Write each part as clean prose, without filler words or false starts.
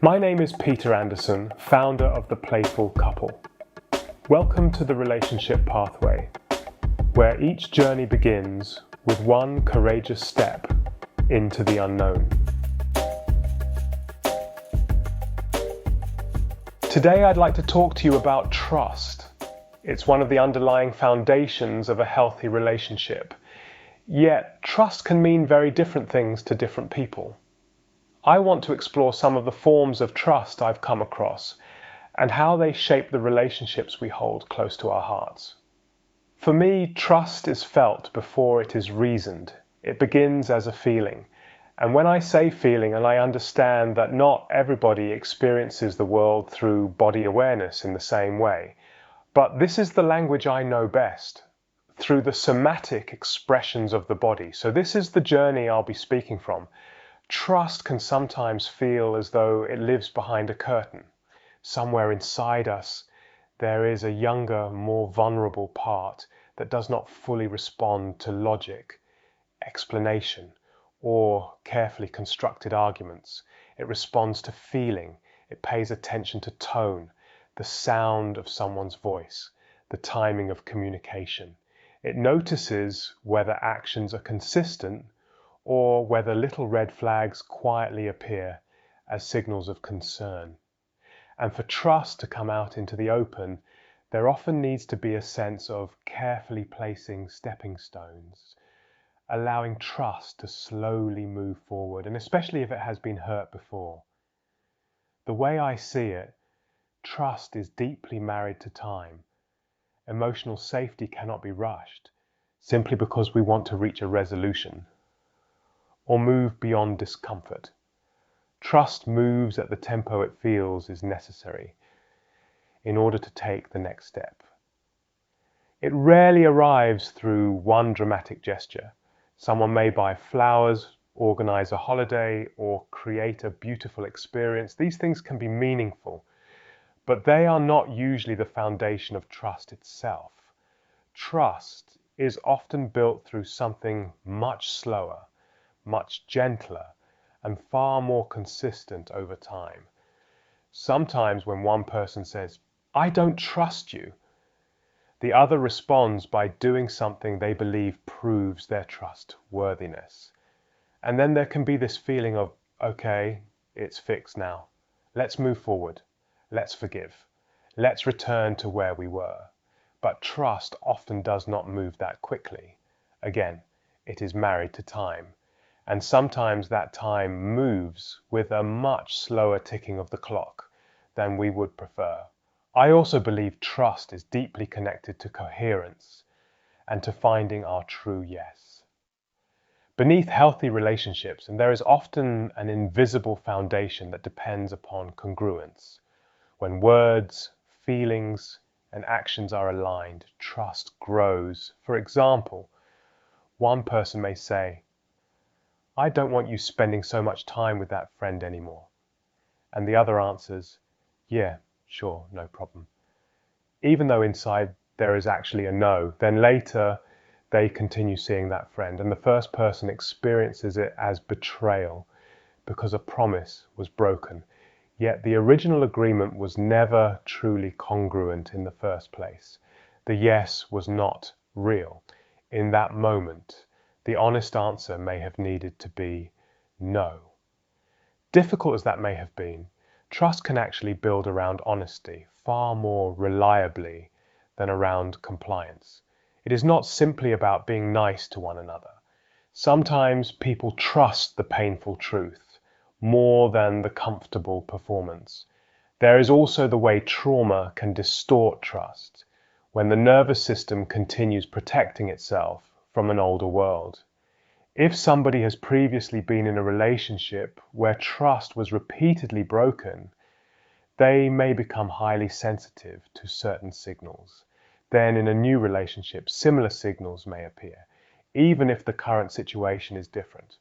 My name is Peter Anderson, founder of The Playful Couple. Welcome to the Relationship Pathway, where each journey begins with one courageous step into the unknown. Today I'd like to talk to you about trust. It's one of the underlying foundations of a healthy relationship. Yet, trust can mean very different things to different people. I want to explore some of the forms of trust I've come across and how they shape the relationships we hold close to our hearts. For me, trust is felt before it is reasoned. It begins as a feeling. And when I say feeling, and I understand that not everybody experiences the world through body awareness in the same way, but this is the language I know best, through the somatic expressions of the body. So this is the journey I'll be speaking from. Trust can sometimes feel as though it lives behind a curtain. Somewhere inside us, there is a younger, more vulnerable part that does not fully respond to logic, explanation, or carefully constructed arguments. It responds to feeling. It pays attention to tone, the sound of someone's voice, the timing of communication. It notices whether actions are consistent or whether little red flags quietly appear as signals of concern. And for trust to come out into the open, there often needs to be a sense of carefully placing stepping stones, allowing trust to slowly move forward, and especially if it has been hurt before. The way I see it, trust is deeply married to time. Emotional safety cannot be rushed simply because we want to reach a resolution or move beyond discomfort. Trust moves at the tempo it feels is necessary in order to take the next step. It rarely arrives through one dramatic gesture. Someone may buy flowers, organize a holiday, or create a beautiful experience. These things can be meaningful, but they are not usually the foundation of trust itself. Trust is often built through something much slower, much gentler, and far more consistent over time. Sometimes when one person says, "I don't trust you," the other responds by doing something they believe proves their trustworthiness. And then there can be this feeling of, okay, it's fixed now. Let's move forward. Let's forgive. Let's return to where we were. But trust often does not move that quickly. Again, it is married to time. And sometimes that time moves with a much slower ticking of the clock than we would prefer. I also believe trust is deeply connected to coherence and to finding our true yes. Beneath healthy relationships, and there is often an invisible foundation that depends upon congruence. When words, feelings, and actions are aligned, trust grows. For example, one person may say, "I don't want you spending so much time with that friend anymore." And the other answers, "Yeah, sure, no problem." Even though inside there is actually a no, then later they continue seeing that friend, and the first person experiences it as betrayal because a promise was broken. Yet the original agreement was never truly congruent in the first place. The yes was not real. In that moment, the honest answer may have needed to be no. Difficult as that may have been, trust can actually build around honesty far more reliably than around compliance. It is not simply about being nice to one another. Sometimes people trust the painful truth more than the comfortable performance. There is also the way trauma can distort trust, when the nervous system continues protecting itself from an older world. If somebody has previously been in a relationship where trust was repeatedly broken, they may become highly sensitive to certain signals. Then in a new relationship, similar signals may appear, even if the current situation is different.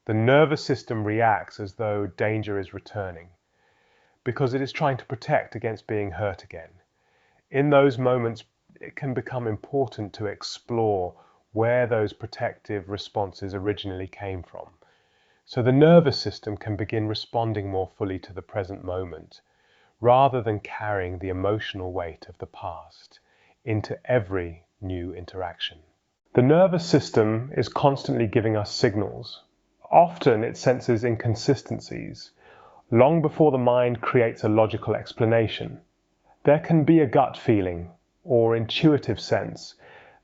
The nervous system reacts as though danger is returning, because it is trying to protect against being hurt again. In those moments, it can become important to explore where those protective responses originally came from. so the nervous system can begin responding more fully to the present moment, rather than carrying the emotional weight of the past into every new interaction. The nervous system is constantly giving us signals. Often it senses inconsistencies, long before the mind creates a logical explanation. There can be a gut feeling or intuitive sense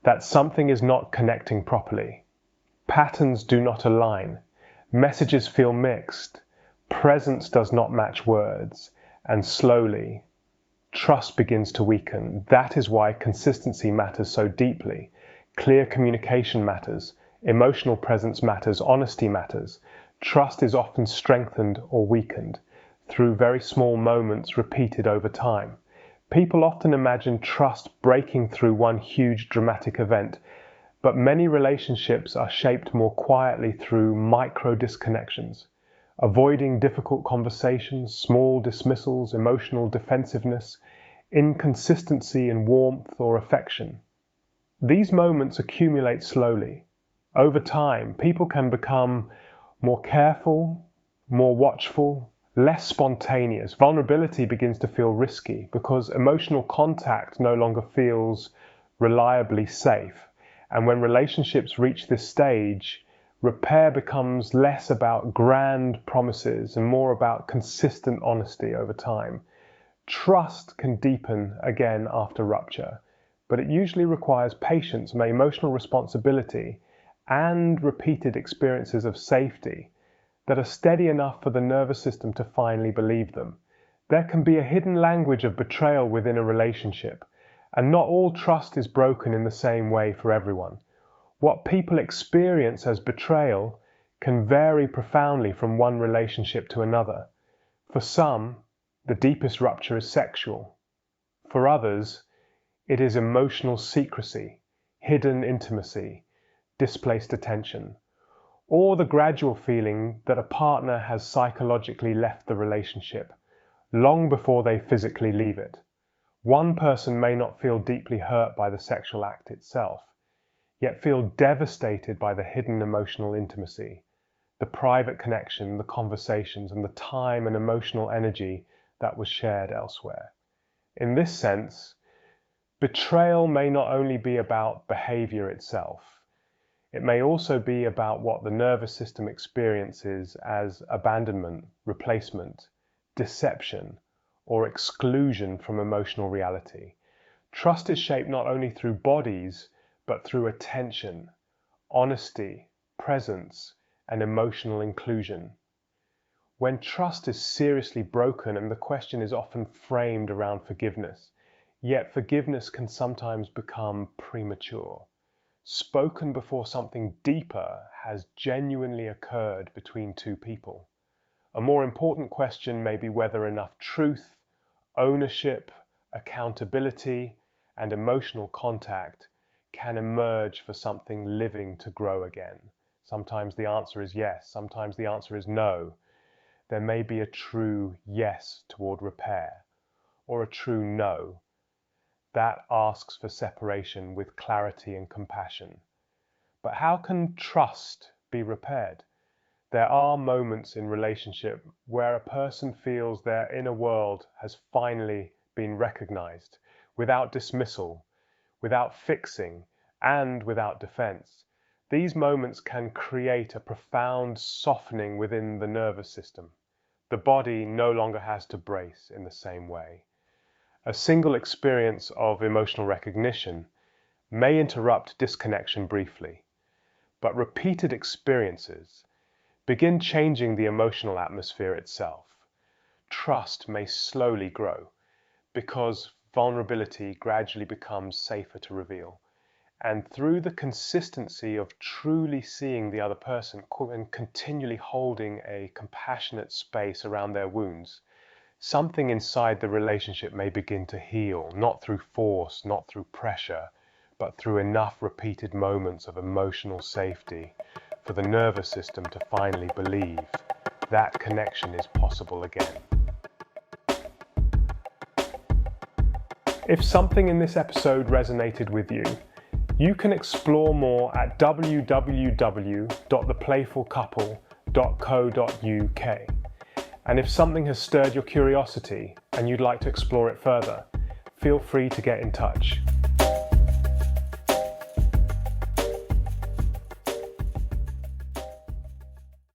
that something is not connecting properly. Patterns do not align, messages feel mixed, presence does not match words, and slowly, trust begins to weaken. That is why consistency matters so deeply. Clear communication matters, emotional presence matters, honesty matters. Trust is often strengthened or weakened through very small moments repeated over time. People often imagine trust breaking through one huge dramatic event, but many relationships are shaped more quietly through micro disconnections, avoiding difficult conversations, small dismissals, emotional defensiveness, inconsistency in warmth or affection. These moments accumulate slowly. Over time, people can become more careful, more watchful, less spontaneous. Vulnerability begins to feel risky because emotional contact no longer feels reliably safe. And when relationships reach this stage, repair becomes less about grand promises and more about consistent honesty over time. Trust can deepen again after rupture, but it usually requires patience, emotional responsibility, and repeated experiences of safety that are steady enough for the nervous system to finally believe them. There can be a hidden language of betrayal within a relationship, and not all trust is broken in the same way for everyone. What people experience as betrayal can vary profoundly from one relationship to another. For some, the deepest rupture is sexual. For others, it is emotional secrecy, hidden intimacy, displaced attention, or the gradual feeling that a partner has psychologically left the relationship long before they physically leave it. One person may not feel deeply hurt by the sexual act itself, yet feel devastated by the hidden emotional intimacy, the private connection, the conversations, and the time and emotional energy that was shared elsewhere. In this sense, betrayal may not only be about behavior itself, it may also be about what the nervous system experiences as abandonment, replacement, deception, or exclusion from emotional reality. Trust is shaped not only through bodies, but through attention, honesty, presence, and emotional inclusion. When trust is seriously broken, and the question is often framed around forgiveness, yet forgiveness can sometimes become premature, spoken before something deeper has genuinely occurred between two people. A more important question may be whether enough truth, ownership, accountability, and emotional contact can emerge for something living to grow again. Sometimes the answer is yes, sometimes the answer is no. There may be a true yes toward repair, or a true no that asks for separation with clarity and compassion. But how can trust be repaired? There are moments in relationship where a person feels their inner world has finally been recognized, without dismissal, without fixing, and without defense. These moments can create a profound softening within the nervous system. The body no longer has to brace in the same way. A single experience of emotional recognition may interrupt disconnection briefly, but repeated experiences begin changing the emotional atmosphere itself. Trust may slowly grow because vulnerability gradually becomes safer to reveal. And through the consistency of truly seeing the other person and continually holding a compassionate space around their wounds, something inside the relationship may begin to heal, not through force, not through pressure, but through enough repeated moments of emotional safety for the nervous system to finally believe that connection is possible again. If something in this episode resonated with you, you can explore more at www.theplayfulcouple.com. somatic.co.uk. And if something has stirred your curiosity and you'd like to explore it further, feel free to get in touch.